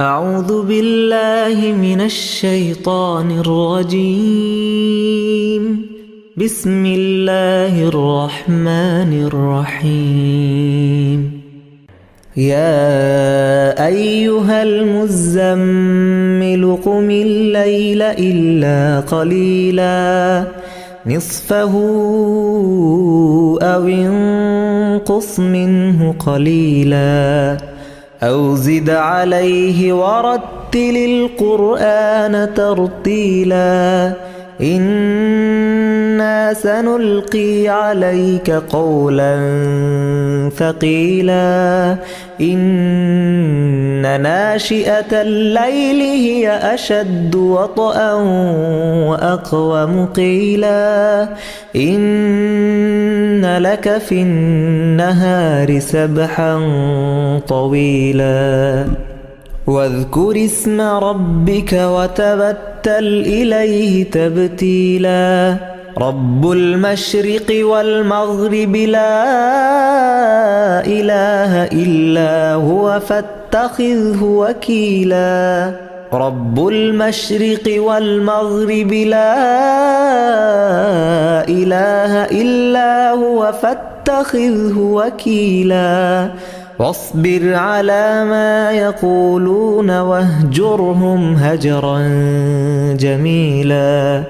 أعوذ بالله من الشيطان الرجيم. بسم الله الرحمن الرحيم. يا أيها المزمل قم الليل إلا قليلا نصفه أو انقص منه قليلا أو زد عليه ورتل القرآن ترتيلا إنا سنلقي عليك قولا ثقيلا إن ناشئة الليل هي أشد وطئا وأقوم قيلا إن لك في النهار سبحا طويلا واذكر اسم ربك وتبتل إليه تبتيلا رب المشرق والمغرب لا إله إلا هو فاتخذه وكيلا رب المشرق والمغرب لا إله إلا هو فاتخذه وكيلا واصبر على ما يقولون واهجرهم هجرا جميلا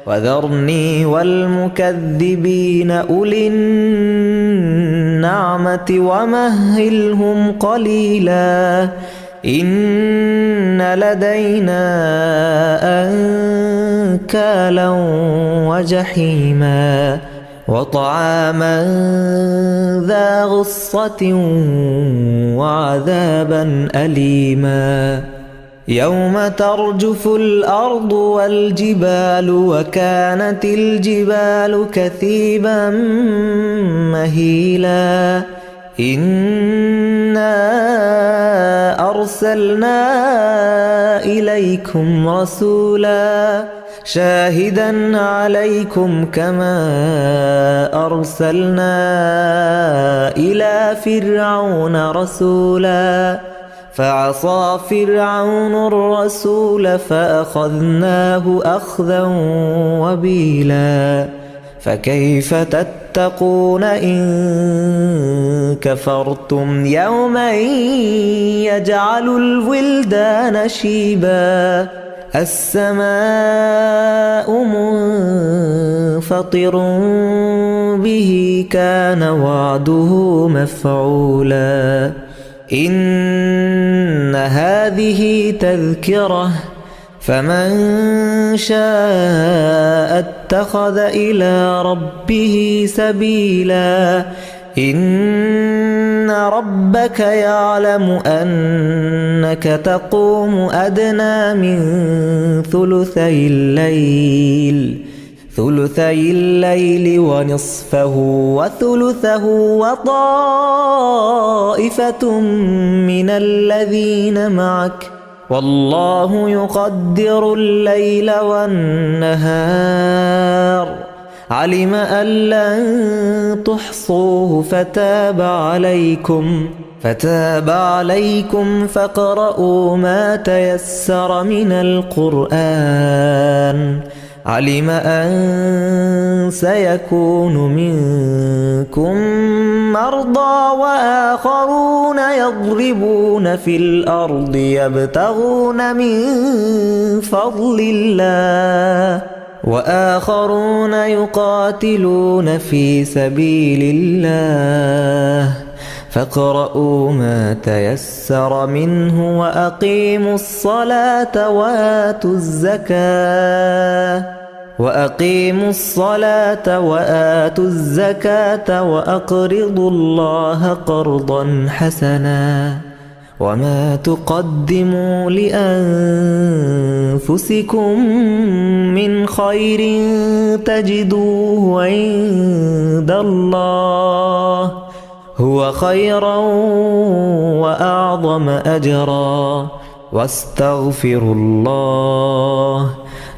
وذرني والمكذبين أولي النعمة ومهلهم قليلا إن لدينا أنكالا وجحيما وطعاما ذا غصة وعذابا أليما يوم ترجف الأرض والجبال وكانت الجبال كثيبا مهيلا إنا أرسلنا إليكم رسولا شاهدا عليكم كما أرسلنا إلى فرعون رسولا فعصى فرعون الرسول فأخذناه أخذا وبيلا فكيف تتقون إن كفرتم يوما يجعل الولدان شيبا السماء منفطر به كان وعده مفعولا إن هذه تذكرة فمن شاء اتخذ إلى ربه سبيلا إن ربك يعلم أنك تقوم أدنى من ثلثي الليل ونصفه وثلثه وطائفة من الذين معك والله يقدر الليل والنهار علم أن لن تحصوه فتاب عليكم فاقرؤوا ما تيسر من القرآن علم أن سيكون منكم مرضى وآخرون يضربون في الأرض يبتغون من فضل الله وآخرون يقاتلون في سبيل الله فاقرؤوا ما تيسر منه وأقيموا الصلاة وآتوا الزكاة وأقرضوا الله قرضا حسنا وما تقدموا لأنفسكم من خير تجدوه عند الله هو خيرا وأعظم أجرا واستغفروا الله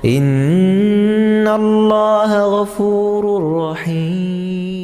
إن الله غفور رحيم.